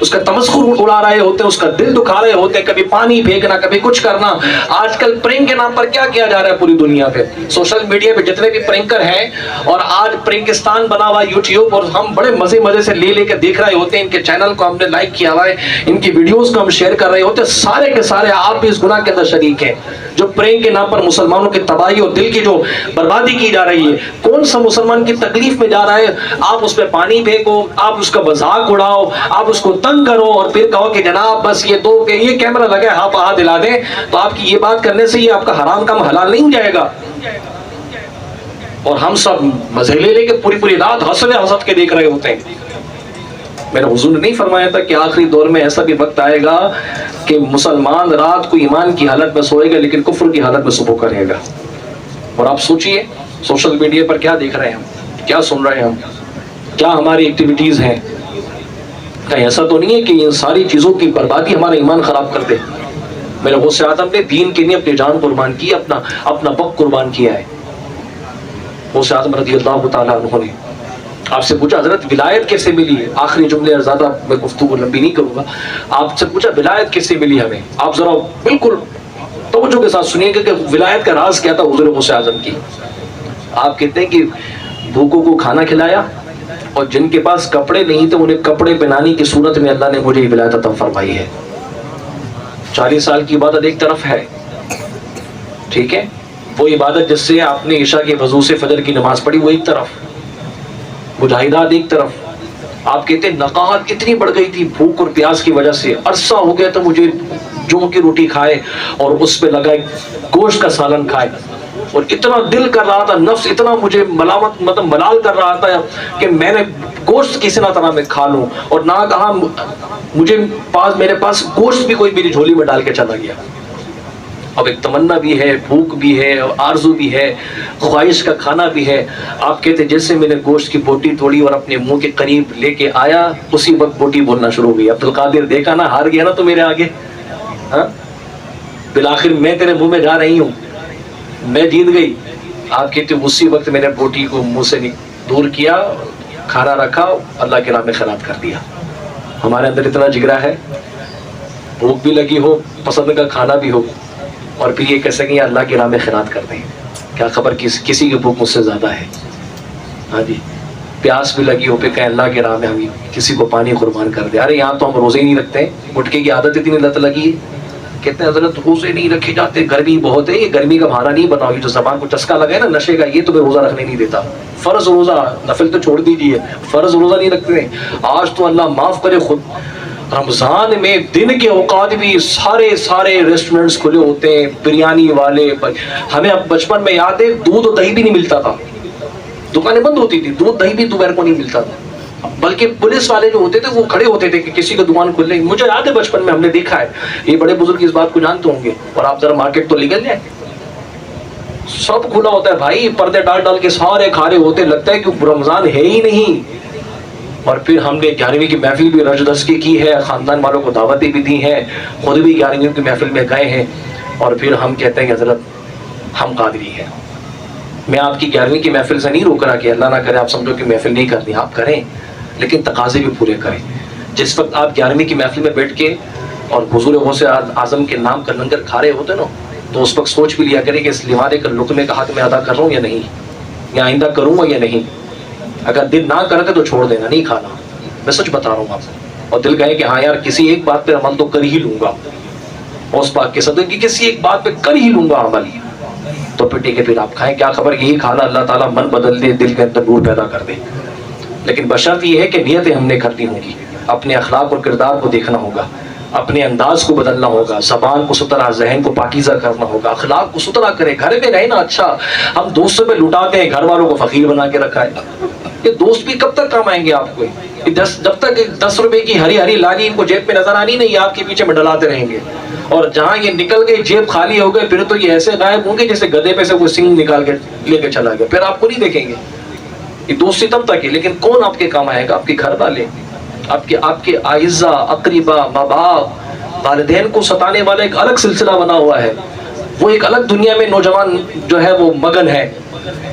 اس کا تمسخر اڑا رہے ہوتے ہیں، اس کا دل دکھا رہے ہوتے ہیں. کبھی پانی پھینکنا، کبھی کچھ کرنا. آج کل پرنک کے نام پر کیا کیا جا رہا ہے پوری دنیا پہ؟ سوشل میڈیا پہ جتنے بھی پرنکر ہیں، اور آج پرنکستان بنا ہوا یوٹیوب، اور ہم بڑے مزے سے لے کے دیکھ رہے ہوتے ہیں. ان کے چینل کو ہم نے لائک کیا ہوا ہے، ان کی ویڈیوز کو ہم شیئر کر رہے ہوتے ہیں. سارے کے سارے آپ بھی اس گناہ کے اندر شریک ہیں جو پرینگ کے نام پر مسلمانوں کی تباہی اور دل کی جو بربادی کی جا رہی ہے. کون سا مسلمان کی تکلیف میں جا رہا ہے؟ آپ اس پہ پانی پھینکو، آپ اس کا مذاق اڑاؤ، آپ اس کو تنگ کرو اور پھر کہو کہ جناب بس یہ کیمرہ لگا ہے، آپ ہاتھ ہلا دیں. تو آپ کی یہ بات کرنے سے یہ آپ کا حرام کام حلال نہیں ہو جائے گا. اور ہم سب مزے لے کے پوری رات حسد کے دیکھ رہے ہوتے ہیں. میرے حضور نے نہیں فرمایا تھا کہ آخری دور میں ایسا بھی وقت آئے گا کہ مسلمان رات کو ایمان کی حالت میں سوئے گا لیکن کفر کی حالت میں صبح کرے گا. اور آپ سوچئے سوشل میڈیا پر کیا دیکھ رہے ہیں ہم، کیا سن رہے ہیں ہم، کیا ہماری ایکٹیویٹیز ہیں. کہیں ایسا تو نہیں ہے کہ یہ ساری چیزوں کی بربادی ہمارا ایمان خراب کر دے. میرے غوث اعظم نے دین کے لیے اپنی جان قربان کی، اپنا وقت قربان کیا ہے. غوث اعظم رضی اللہ تعالیٰ عنہ نے آپ سے پوچھا حضرت ولایت کیسے ملی ہے؟ آخری جملے زیادہ میں گفتگو لمبی نہیں کروں گا. آپ سے پوچھا ولایت کیسے ملی ہمیں؟ آپ ذرا بالکل توجہ کے ساتھ سنیے کہ ولایت کا راز کیا تھا حضور غوث اعظم کی. آپ کہتے ہیں کہ بھوکوں کو کھانا کھلایا اور جن کے پاس کپڑے نہیں تھے انہیں کپڑے پہنانے کی صورت میں اللہ نے مجھے یہ ولایت عطا فرمائی ہے. 40 سال کی عبادت ایک طرف ہے، ٹھیک ہے، وہ عبادت جس سے آپ نے عشاء کے وضو سے فجر کی نماز پڑھی وہ ایک طرف، مجاہدات ایک طرف. آپ کہتے ہیں نقاہت اتنی بڑھ گئی تھی بھوک اور پیاس کی وجہ سے، عرصہ ہو گیا تو مجھے جو کی روٹی کھائے اور اس پہ لگائے گوشت کا سالن کھائے، اور اتنا دل کر رہا تھا، نفس اتنا مجھے ملال کر رہا تھا کہ میں نے گوشت کسی نہ طرح میں کھا لوں، اور نہ کہا مجھے میرے پاس گوشت بھی کوئی میری جھولی میں ڈال کے چلا گیا. اب ایک تمنا بھی ہے، بھوک بھی ہے، آرزو بھی ہے، خواہش کا کھانا بھی ہے. آپ کہتے جیسے میں نے گوشت کی بوٹی توڑی اور اپنے منہ کے قریب لے کے آیا اسی وقت بوٹی بولنا شروع ہو گئی. عبد القادر دیکھا نا، ہار گیا نا تو میرے آگے، ہاں بالآخر میں تیرے منہ میں جا رہی ہوں، میں جیت گئی. آپ کہتے اسی وقت میں نے بوٹی کو منہ سے دور کیا، کھانا رکھا، اللہ کے راہ میں خیرات کر دیا. ہمارے اندر اتنا جگرا ہے، بھوک بھی لگی ہو، پسند کا کھانا بھی ہو، اور پھر یہ کہہ سکیں اللہ کی راہ میں خیرات کر دیں. کیا خبر کسی کی بھوک مجھ سے زیادہ ہے. ہاں جی، پیاس بھی لگی ہو، پھر کہیں اللہ کی راہ میں ہم کسی کو پانی قربان کر دیں. ارے یہاں تو ہم روزے ہی نہیں رکھتے، گٹکے کی عادت اتنی لت لگی ہے، کہتے ہیں حضرت روزے نہیں رکھے جاتے، گرمی بہت ہے. یہ گرمی کا بہانہ نہیں بناؤ، یہ جو زبان کو چسکا لگا ہے نا نشے کا، یہ تمہیں روزہ رکھنے نہیں دیتا. فرض روزہ، نفل تو چھوڑ دیجیے، فرض روزہ نہیں رکھتے. آج تو اللہ معاف کرے، خود رمضان میں دن کے اوقات بھی سارے ریسٹورنٹس کھلے ہوتے ہیں، بریانی والے. ہمیں اب بچپن میں یاد ہے دودھ اور دہی بھی نہیں ملتا تھا، دکانیں بند ہوتی تھی، دودھ دہی بھی دوپہر کو نہیں ملتا تھا، بلکہ پولیس والے جو ہوتے تھے وہ کھڑے ہوتے تھے کہ کسی کا دکان کھل رہی. مجھے یاد ہے بچپن میں ہم نے دیکھا ہے، یہ بڑے بزرگ اس بات کو جانتے ہوں گے. اور آپ ذرا مارکیٹ تو نکل جائیں، سب کھلا ہوتا ہے بھائی، پردے ڈال کے سارے کھارے ہوتے، لگتا ہے کہ رمضان ہے ہی نہیں. اور پھر ہم نے 11ویں کی محفل بھی رج دس کی ہے، خاندان والوں کو دعوتیں بھی دی ہیں، خود بھی 11ویں کی محفل میں گئے ہیں. اور پھر ہم کہتے ہیں کہ حضرت ہم قادری ہیں. میں آپ کی 11ویں کی محفل سے نہیں روک رہا کہ اللہ نہ کرے آپ سمجھو کہ محفل نہیں کرنی، آپ کریں، لیکن تقاضے بھی پورے کریں. جس وقت آپ 11ویں کی محفل میں بیٹھ کے اور حضور غوث اعظم کے نام کا لنگر کھا رہے ہوتے نا، تو اس وقت سوچ بھی لیا کریں کہ اس لوارے کا لقمے کا حق میں ادا کر رہا ہوں یا نہیں، یا آئندہ کروں گا یا نہیں. اگر دل نہ کرتے تو چھوڑ دینا، نہیں کھانا. میں سچ بتا رہا ہوں آپ کو. اور دل کہے کہ ہاں یار کسی ایک بات پہ عمل تو کر ہی لوں گا، اس پاک کے صدقے کی کسی ایک بات پہ کر ہی لوں گا عمل، تو پھر ٹھیک ہے، پھر آپ کھائیں. کیا خبر یہی کھانا اللہ تعالیٰ من بدل دے، دل کے اندر نور پیدا کر دے. لیکن بشرط یہ ہے کہ نیتیں ہم نے کرنی ہوں گی، اپنے اخلاق اور کردار کو دیکھنا ہوگا، اپنے انداز کو بدلنا ہوگا، زبان کو ستھرا، ذہن کو پاکیزہ کرنا ہوگا، اخلاق کو ستھرا کرے. گھر میں رہے نا اچھا، ہم دوستوں پہ لٹاتے ہیں، گھر والوں کو فقیر بنا کے رکھا ہے. یہ دوست بھی کب تک کام آئیں گے آپ کو؟ جب تک 10 روپے کی ہری لالی ان کو جیب میں نظر آنی نہیں، آپ کے پیچھے میں ڈلاتے رہیں گے. اور جہاں یہ نکل گئے، جیب خالی ہو گئے، پھر تو یہ ایسے غائب ہوں گے جیسے گدھے پہ سے وہ سنگ نکال کے لے کے چلا گیا، پھر آپ کو نہیں دیکھیں گے. یہ دوستی تب تک ہے، لیکن کون آپ کے کام آئے گا؟ آپ کے گھر والے، آپ کے اعزا، اقربا، ماں باپ، والدین کو ستانے والا ایک الگ سلسلہ بنا ہوا ہے. وہ ایک الگ دنیا میں نوجوان جو ہے وہ مگن ہے.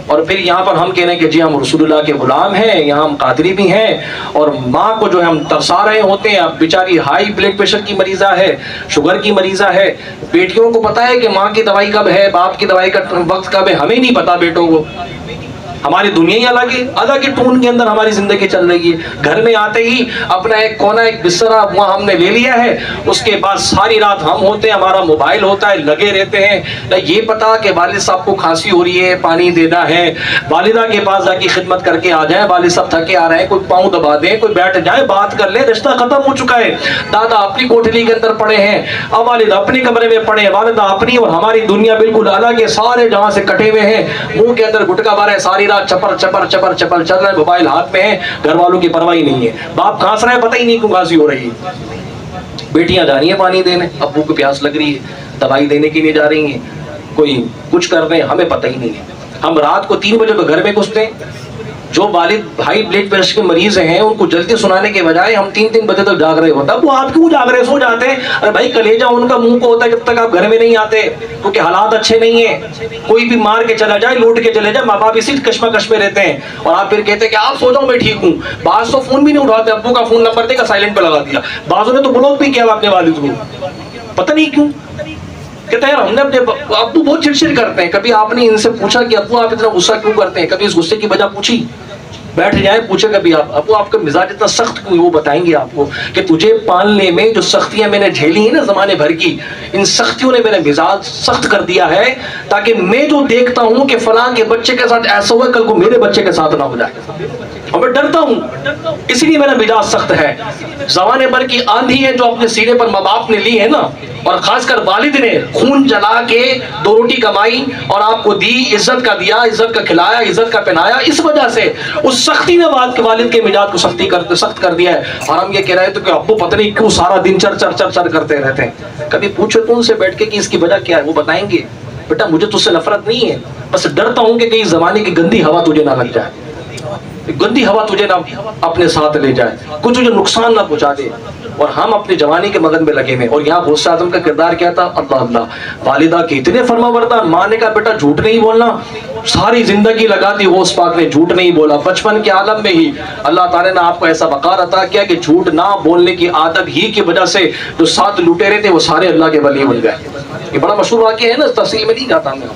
اور پھر یہاں پر ہم کہہ رہے ہیں کہ جی ہم رسول اللہ کے غلام ہیں، یہاں ہم قادری بھی ہیں، اور ماں کو جو ہے ہم ترسا رہے ہوتے ہیں. اب بیچاری ہائی بلڈ پریشر کی مریضہ ہے، شوگر کی مریضہ ہے. بیٹیوں کو پتا ہے کہ ماں کی دوائی کب ہے، باپ کی دوائی کا وقت کب ہے، ہمیں نہیں پتا بیٹوں کو. ہماری دنیا ہی الگ ہی ٹون کے اندر ہماری زندگی چل رہی ہے. گھر میں آتے ہی اپنا ایک کونا، ایک بسترا وہاں ہم نے لے لیا ہے، اس کے بعد ساری رات ہم ہوتے ہیں، ہمارا موبائل ہوتا ہے، لگے رہتے ہیں. نہ یہ پتا کہ والد صاحب کو کھانسی ہو رہی ہے، پانی دینا ہے، والدہ کے پاس جا کے خدمت کر کے آ جائیں، والد صاحب تھکے آ رہے ہیں، کوئی پاؤں دبا دیں، کوئی بیٹھ جائے، بات کر لیں، رشتہ ختم ہو چکا ہے. دادا اپنی کوٹھلی کے اندر پڑے ہیں، اب والد اپنے کمرے میں پڑے ہیں، والدہ اپنی، اور ہماری دنیا بالکل الگ ہے. سارے جہاں سے کٹے ہوئے ہیں، منہ کے اندر گٹکا بھرا ہے، ساری رات چپر چل رہا ہے، موبائل ہاتھ میں ہے، گھر والوں کی پرواہ نہیں ہے. باپ کھانس رہا ہے، پتہ ہی نہیں کیوں کھانسی ہو رہی ہے. بیٹیاں جا رہی ہیں پانی دینے، ابو کو پیاس لگ رہی ہے، دوائی دینے کے لیے جا رہی ہیں، کوئی کچھ کر رہے ہیں، ہمیں پتہ ہی نہیں ہے. ہم رات کو 3 بجے تو گھر میں گھستے ہیں، جو والد ہائی بلڈ پریشر کے مریض ہیں ان کو جلدی سنانے کے بجائے ہم 3 بجے تک جاگ رہے ہوتا ہے. وہ آپ کیوں جاگ رہے, سو جاتے ہیں. ارے بھائی کلیجہ ان کا منہ کو ہوتا ہے جب تک آپ گھر میں نہیں آتے, کیونکہ حالات اچھے نہیں ہیں. کوئی بھی مار کے چلا جائے, لوٹ کے چلے جائے, ماں باپ اسی کشمکش میں رہتے ہیں, اور آپ پھر کہتے ہیں کہ آپ سو جاؤ میں ٹھیک ہوں. بعض تو فون بھی نہیں اٹھاتے, ابو کا فون نمبر دے کر سائلنٹ پہ لگا دیا. بعضوں نے تو بلاک بھی کیا اپنے والد کو, پتہ نہیں کیوں. کہتے ہیں ہم نے اپنے ابو بہت چڑچڑ کرتے ہیں. کبھی آپ نے ان سے پوچھا کہ ابو آپ اتنا غصہ کیوں کرتے ہیں؟ کبھی اس غصے کی وجہ پوچھی؟ بیٹھ جائیں, پوچھے کبھی آپ ابو آپ کا مزاج اتنا سخت کیوں؟ وہ بتائیں گے آپ کو کہ تجھے پالنے میں جو سختیاں میں نے جھیلی ہیں نا زمانے بھر کی, ان سختیوں نے میرا مزاج سخت کر دیا ہے, تاکہ میں جو دیکھتا ہوں کہ فلاں کے بچے کے ساتھ ایسا ہوا کل کو میرے بچے کے ساتھ نہ ہو جائے, اور میں ڈرتا ہوں, اس لیے میرا مزاج سخت ہے. زمانے بھر کی آندھی ہے جو اپنے سینے پر ماں باپ نے لی ہے نا, اور خاص کر والد نے خون جلا کے 2 روٹی کمائی اور آپ کو دی, عزت کا دیا, عزت کا کھلایا, عزت کا پہنایا, اس وجہ سے اس سختی نے والد کے مزاج کو سخت کر دیا ہے. اور ہم یہ کہہ رہے ہیں کہ ابو پتہ نہیں کیوں سارا دن چر کرتے رہتے ہیں. کبھی پوچھو تو ان سے بیٹھ کے کہ اس کی وجہ کیا ہے, وہ بتائیں گے بیٹا مجھے تجھ سے نفرت نہیں ہے, بس ڈرتا ہوں کہ کہیں زمانے کی گندی ہوا تجھے نہ لگ جائے, گندی ہوا تجھے نہ اپنے ساتھ لے جائے, کچھ تجھے نقصان نہ پہنچا دے. اور ہم اپنی جوانی کے مگن میں لگے ہوئے. اور یہاں غوث اعظم کا کردار کیا تھا؟ اللہ اللہ, والدہ کے اتنے فرما بردار. ماں نے کہا بیٹا جھوٹ نہیں بولنا, ساری زندگی لگا دی غوث پاک نے, جھوٹ نہیں بولا. بچپن کے عالم میں ہی اللہ تعالیٰ نے آپ کو ایسا وقار عطا کیا کہ جھوٹ نہ بولنے کی عادت ہی کی وجہ سے جو 7 لٹیرے تھے وہ سارے اللہ کے ولی بن گئے. یہ بڑا مشہور واقعہ ہے نا, تفصیل میں نہیں جاتا میں.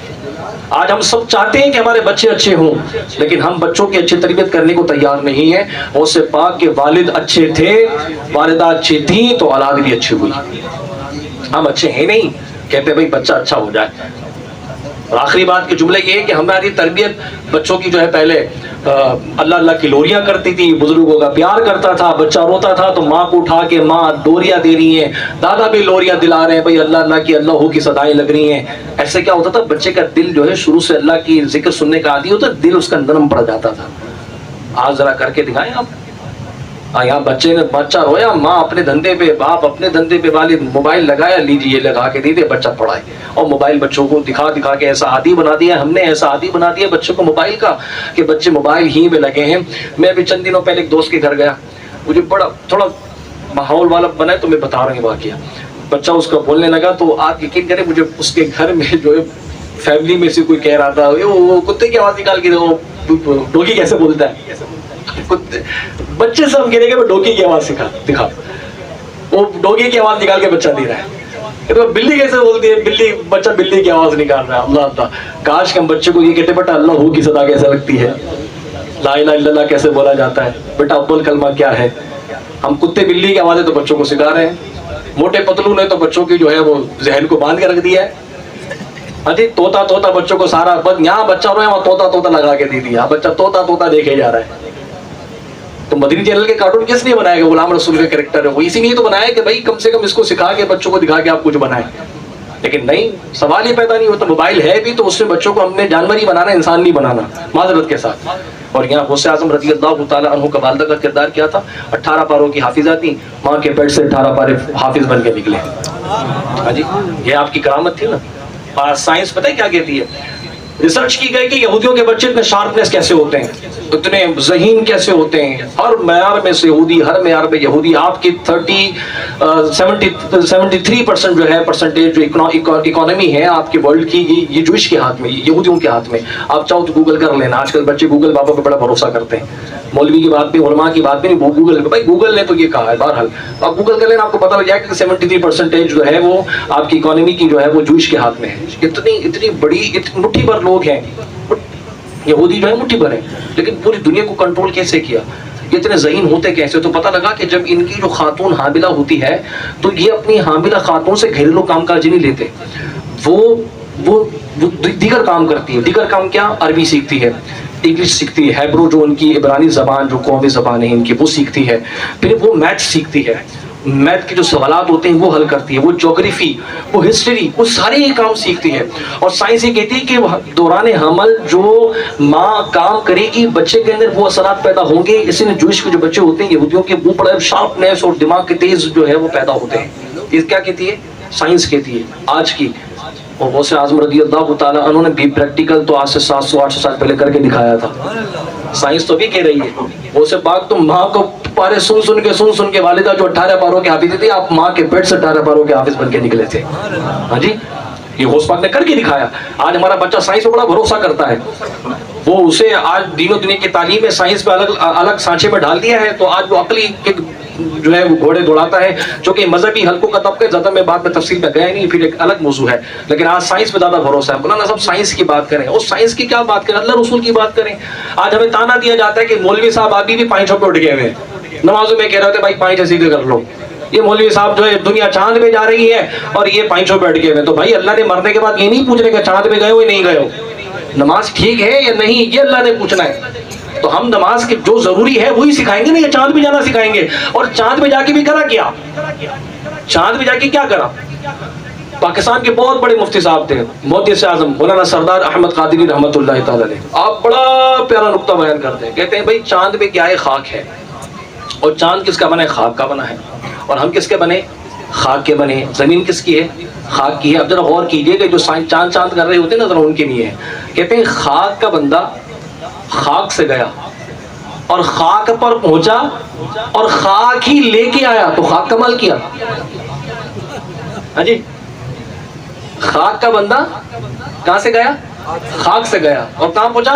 آج ہم سب چاہتے ہیں کہ ہمارے بچے اچھے ہوں, لیکن ہم بچوں کی اچھی تربیت کرنے کو تیار نہیں ہیں. غوث پاک کے والد اچھے تھے, والدہ اچھی تھیں, تو اولاد بھی اچھی ہوئی. ہم اچھے ہیں نہیں, کہتے بھائی بچہ اچھا ہو جائے. اور آخری بات کے جملے یہ ہے کہ ہماری تربیت بچوں کی جو ہے پہلے اللہ اللہ کی لوریاں کرتی تھی, بزرگوں کا پیار کرتا تھا. بچہ روتا تھا تو ماں کو اٹھا کے ماں لوریاں دے رہی ہیں, دادا بھی لوریاں دلا رہے ہیں, بھائی اللہ اللہ کی اللہ ہو کی صدائیں لگ رہی ہیں. ایسے کیا ہوتا تھا, بچے کا دل جو ہے شروع سے اللہ کی ذکر سننے کا عادی ہوتا, دل اس کا نرم پڑ جاتا تھا. آج ذرا کر کے دکھائیں آپ. یہاں بچہ رویا, ماں اپنے دھندے پہ, باپ اپنے دھندے پہ, والد موبائل لگایا, لیجیے لگا کے دے دے, بچہ پڑھائے. اور موبائل بچوں کو دکھا کے ایسا عادی بنا دیا ہم نے, ایسا عادی بنا دیا بچوں کو موبائل کا کہ بچے موبائل ہی میں لگے ہیں. میں بھی چند دنوں پہلے ایک دوست کے گھر گیا, مجھے بڑا تھوڑا ماحول والا بنا ہے تو میں بتا رہا ہوں واقعہ. بچہ اس کا بولنے لگا تو آپ یقین کریں مجھے اس کے گھر میں جو ہے فیملی میں سے کوئی کہہ رہا تھا وہ کتے کی آواز نکال کے وہ ڈوگی کیسے بولتا ہے. بچے سے ہم کہہ رہے کہ ڈوگی کی آواز دکھا, وہ ڈوگی کی آواز نکال کے بچہ دے رہا ہے. بلی کیسے بولتی ہے, بچہ بلی کی آواز نکال رہا ہے. اللہ اللہ, کاش کہ ہم بچے کو یہ کہتے بیٹا اللہ ہو کی صدا کیسے لگتی ہے, لا الہ الا اللہ کیسے بولا جاتا ہے, بیٹا ابل کلمہ کیا ہے. ہم کتے بلی کی آوازیں تو بچوں کو سکھا رہے ہیں, موٹے پتلو نے تو بچوں کی جو ہے وہ ذہن کو باندھ کے رکھ دیا ہے. ہاں جی, طوطا بچوں کو سارا, یہاں بچہ رو ہے وہاں طوطا لگا کے دے دیا, بچہ طوطا دیکھے جا رہا ہے. تو مدنی چینل کے کارٹون کس لیے بنایا گیا؟ غلام رسول کا کریکٹر ہے وہ, اسی لیے تو بنایا کہ بھائی کم سے کم اس کو سکھا کے بچوں کو دکھا کے آپ کچھ بنائیں. لیکن نہیں, سوال ہی پیدا نہیں ہوتا. موبائل ہے بھی تو اس میں بچوں کو ہم نے جانور ہی بنانا, انسان نہیں بنانا, معذرت کے ساتھ. اور یہاں غوث اعظم رضی اللہ تعالیٰ عنہ کا والدہ کا کردار کیا تھا؟ 18 پاروں کی حافظہ تھی, ماں کے پیٹ سے 18 پارے حافظ بن کے نکلے. ہاں جی, یہ آپ کی کرامت تھی نا. سائنس پتہ ہے کیا کہتی ہے؟ ریسرچ کی گئی کہ یہودیوں کے بچے اتنے شارپنیس کیسے ہوتے ہیں, اتنے ذہین کیسے ہوتے ہیں. ہر معیار میں سے یہودی, ہر معیار میں یہودی. آپ کی 73% جو ہے پرسنٹیج جو اکانومی ہے آپ کے ورلڈ کی, یہ جوئش کے ہاتھ میں, یہودیوں کے ہاتھ میں. آپ چاہو تو گوگل کر لینا, آج کل بچے گوگل بابا پہ بڑا بھروسہ کرتے ہیں. مولوی کی بات بھی, علماء کی بات بھی نہیں, وہ گوگل پہ, بھائی گوگل نے تو یہ کہا ہے. بہرحال آپ گوگل کر لینا, آپ کو پتا لگ جائے کہ 73% جو ہے وہ آپ کی اکانومی کی جو ہے وہ جوئش کے ہاتھ میں ہے. اتنی بڑی مٹھی بھر لوگ ہیں یہودی جو ہے, مٹھی بھر ہیں, لیکن پوری دنیا کو کنٹرول کیسے کیا؟ یہ اتنے ذہین ہوتے کیسے؟ تو پتہ لگا کہ جب ان کی جو خاتون حاملہ ہوتی ہے تو یہ اپنی حاملہ خاتون سے گھریلو کام کاج نہیں لیتے, وہ دیگر کام کرتی ہے. دیگر کام کیا؟ عربی سیکھتی ہے, انگلش سیکھتی ہے, ہیبرو جو ان کی عبرانی زبان جو قومی زبان ہے ان کی وہ سیکھتی ہے. پھر وہ میتھ سیکھتی ہے, میتھ کے جو سوالات ہوتے ہیں وہ حل کرتی ہے. وہ جغرافی, وہ ہسٹری, وہ سارے یہ کام سیکھتی ہے. اور سائنس یہ کہتی ہے کہ دوران حمل جو ماں کام کرے گی بچے کے اندر وہ اثرات پیدا ہوں گے. اسی لیے جوئش کے جو بچے ہوتے ہیں یہودیوں کے, وہ بڑا شارپنیس اور دماغ کے تیز جو ہے وہ پیدا ہوتے ہیں. یہ کیا کہتی ہے؟ سائنس کہتی ہے. آج کی اور غوث اعظم رضی اللہ تعالیٰ عنہ نے بھی پریکٹیکل تو آج سے 700-800 سال پہلے کر کے دکھایا تھا. سائنس تو بھی کہہ رہی ہے. غوث پاک تو ماں کو پارے سن کے والدہ جو 18 پاروں کے حافظ تھی, آپ ماں کے پیٹ سے 18 پاروں کے حافظ بن کے نکلے تھے. ہاں جی, یہ غوث پاک نے کر کے دکھایا. آج ہمارا بچہ سائنس پہ بڑا بھروسہ کرتا ہے, وہ اسے آج دین و دنیا کی تعلیم میں سائنس پہ الگ سانچے میں ڈال دیا ہے, تو آج وہ عقلی جو ہے وہ گھوڑے دوڑاتا ہے, جو کہ مذہبی حلقوں کا طبقہ زیادہ میں بعد میں تفصیل میں گیا نہیں, پھر ایک الگ موضوع ہے. لیکن آج سائنس پہ زیادہ بھروسہ ہے. مولانا صاحب سائنس کی بات کریں, اور سائنس کی کیا بات کریں, اللہ رسول کی بات کریں. آج ہمیں تانا دیا جاتا ہے کہ مولوی صاحب ابھی بھی پائنچوں پہ اٹھ گئے ہوئے, نمازوں میں کہہ رہے تھے بھائی پائنچ سیدھے کر لو. یہ مولوی صاحب جو ہے دنیا چاند میں جا رہی ہے اور یہ پائنچوں پہ اٹھ گئے ہوئے. تو بھائی اللہ نے مرنے کے بعد یہ نہیں پوچھنے کہ چاند پہ گئے ہو یا نہیں گئے ہو, نماز ٹھیک ہے یا نہیں, یہ اللہ نے پوچھنا ہے. تو ہم نماز کے جو ضروری ہے وہی سکھائیں گے, نہیں چاند پہ جانا سکھائیں گے. اور چاند پہ جا کے بھی کرا کیا, چاند پہ جا کے کیا کرا. پاکستان کے بہت بڑے مفتی صاحب تھے, محدث اعظم مولانا سردار احمد قادری رحمۃ اللہ تعالی علیہ, آپ بڑا پیارا نقطہ بیان کرتے ہیں. کہتے ہیں بھائی چاند پہ کیا ہے, خاک ہے, اور چاند کس کا بنا ہے, خاک کا بنا ہے. اور ہم کس کے بنے, خاک کے بنے. زمین کس کی ہے, خاک کی ہے. اب ذرا غور کیجئے کہ جو چاند کر رہے ہوتے ہیں نا, ذرا ان کے لیے ہے. کہتے ہیں خاک کا بندہ خاک سے گیا اور خاک پر پہنچا اور خاک ہی لے کے آیا, تو خاک کمال کیا. ہاں جی, خاک کا بندہ کہاں سے گیا, خاک سے گیا, اور کہاں پہنچا,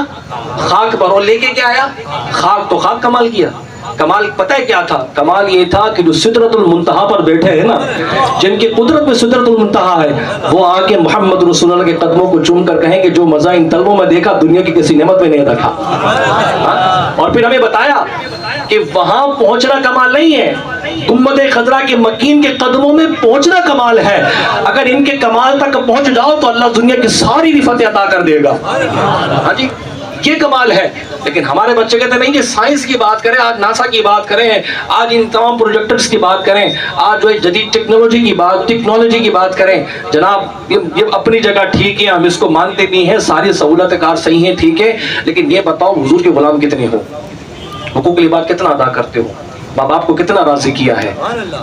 خاک پر, اور لے کے کیا آیا, خاک. تو خاک کمال کیا. کمال پتہ ہے کیا تھا, کمال یہ تھا کہ جو سدرۃ المنتہا پر بیٹھے ہیں نا, جن کی قدرت میں سدرۃ المنتہا ہے, وہ آ کے محمد رسول اللہ کے قدموں کو چوم کر کہیں کہ جو مزہ ان طلبوں میں دیکھا دنیا کی کسی نعمت میں نہیں دیکھا. اور پھر ہمیں بتایا کہ وہاں پہنچنا کمال نہیں ہے, گنبد خضرا کے مکین کے قدموں میں پہنچنا کمال ہے. اگر ان کے کمال تک پہنچ جاؤ تو اللہ دنیا کی ساری رفعتیں عطا کر دے گا. ہاں جی, یہ کمال ہے. لیکن ہمارے بچے کہتے نہیں کہ سائنس کی بات کریں, آج ناسا کی بات کریں, آج ان تمام پروجیکٹرز کی بات کریں, آج جو ہے جدید ٹیکنالوجی کی بات کریں. جناب یہ اپنی جگہ ٹھیک ہے, ہم اس کو مانتے بھی ہیں, ساری سہولت کار صحیح ہیں, ٹھیک ہے. لیکن یہ بتاؤ حضور کے غلام کتنے ہو, حقوق العباد کتنا ادا کرتے ہو, ماں باپ کو کتنا راضی کیا ہے,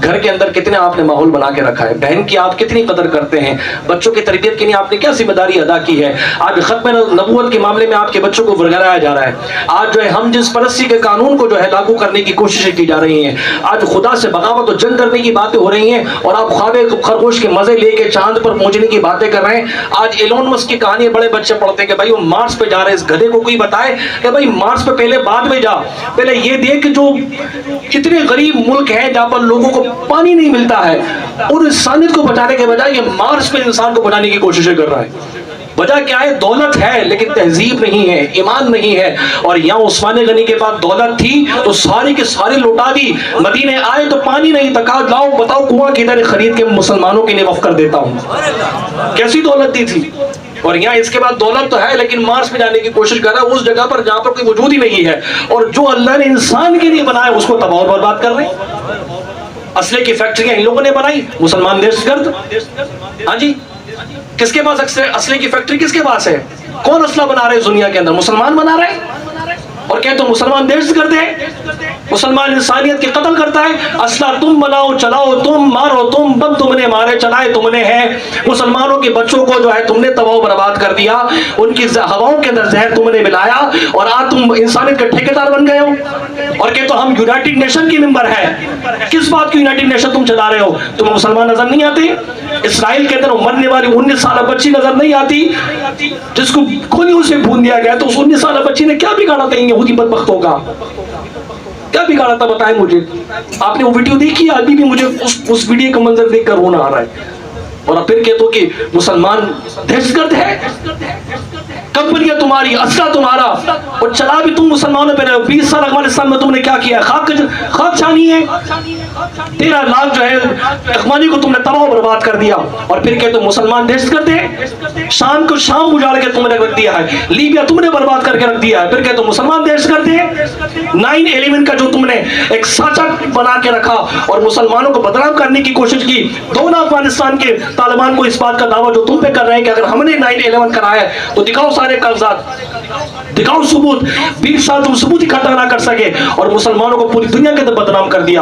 گھر کے اندر کتنے آپ نے ماحول بنا کے رکھا ہے, بہن کی آپ کتنی قدر کرتے ہیں, بچوں کی تربیت کے لیے آپ نے کیا ذمہ داری ادا کی ہے. آج ختم نبوت کے معاملے میں آپ کے بچوں کو ورگلایا جا رہا ہے. آج جو ہے ہم جنس پرستی کے قانون کو جو ہے لاگو کرنے کی کوششیں کی جا رہی ہیں. آج خدا سے بغاوت اور جنگ کرنے کی باتیں ہو رہی ہیں, اور آپ خواب خرگوش کے مزے لے کے چاند پر پہنچنے کی باتیں کر رہے ہیں. آج ایلون مسک کی کہانی بڑے بچے پڑھتے ہیں کہ بھائی وہ مارس پہ جا رہے ہیں. اس گدھے کو کوئی بتائے کہ بھائی مارس پہ پہلے بعد میں جا, پہلے یہ دیکھ کہ جو کتنے غریب ملک ہیں جہاں پر لوگوں کو پانی نہیں ملتا ہے, اور انسانیت کو بچانے کے بجائے یہ مارس پہ انسان کو بچانے کی کوششیں کر رہا ہے. وجہ کیا ہے, دولت ہے لیکن تہذیب نہیں ہے, ایمان نہیں ہے. اور یہاں عثمان غنی کے پاس دولت تھی تو ساری کے ساری لوٹا دی. مدینے آئے تو پانی نہیں تھا, کہا لاؤ بتاؤ کنواں کدھر خرید کے مسلمانوں کے لیے وقف کر دیتا ہوں. کیسی دولت دی تھی. اور یہاں اس کے بعد دولت تو ہے لیکن مارس پہ جانے کی کوشش کر رہا ہے, اس جگہ پر جہاں پر کوئی وجود ہی نہیں ہے. اور جو اللہ نے انسان کے لیے بنایا اس کو تباہ اور برباد کر رہے ہیں. اسلحے کی فیکٹریاں ان لوگوں نے بنائی, مسلمان دہشت گرد. ہاں جی, کس کے پاس اسلحے کی فیکٹری کس کے پاس ہے, کون اسلحہ بنا رہے ہیں دنیا کے اندر, مسلمان بنا رہے ہیں. اور کہتے تو مسلمان دہشت گرد ہے, مسلمان انسانیت کے قتل کرتا ہے. اسلحہ تم بناؤ, چلاؤ تم, مارو تم, بم تم نے مارے چلائے تم نے ہیں. مسلمانوں کے بچوں کو جو ہے تم نے تباہ و برباد کر دیا, ان کی ہواؤں کے اندر زہر تم نے ملایا, اور آج تم انسانیت کے ٹھیکیدار بن گئے ہو. اور کہ تو ہم یونائٹڈ نیشن کی ممبر ہے. کس بات کی یونائٹڈ نیشن تم چلا رہے ہو, تمہیں مسلمان نظر نہیں آتے. اسرائیل کے اندر مرنے والی 19 سالہ بچی نظر نہیں آتی جس کو گولیوں سے بھون دیا گیا. تو اس 19 سالہ بچی نے کیا بگاڑا تھا ان یہودی بدبختوں کا, کیا بگاڑا تھا بتائیں مجھے. آپ نے وہ ویڈیو دیکھی, ابھی بھی مجھے اس ویڈیو کا منظر دیکھ کر رونا آ رہا ہے. اور پھر کہتے ہو کہ مسلمان دہشت گرد ہے, کمپنیاں تمہاری, اسلحہ تمہارا, اور چلا بھی تم مسلمانوں پہ رہے ہو. 20 سال افغانستان میں تم نے کیا کیا, خاک چھانی ہے. 13 لاکھ جو ہے اخوانی کو تم نے تباہ و برباد کر دیا. اور پھر کہتے ہو مسلمان دہشت گرد ہے. شام کو شام اجاڑ کے تم نے رکھ دیا ہے, لیبیا تم نے برباد کر کے رکھ دیا ہے. پھر کہتے ہو مسلمان دہشت گرد ہے. 9/11 کا جو تم نے ایک سانچہ بنا کے رکھا اور مسلمانوں کو بدنام کرنے کی کوشش کی. دونوں افغانستان کے طالبان کو اس بات کا دعویٰ جو تم پہ کر رہے ہیں کہ اگر ہم نے 9/11 کرایا ہے تو دکھاؤ سارے کاغذات, دکھاؤ ثبوت. 20 سال تم ثبوت اکٹھا نہ کر سکے اور مسلمانوں کو پوری دنیا کے اندر بدنام کر دیا.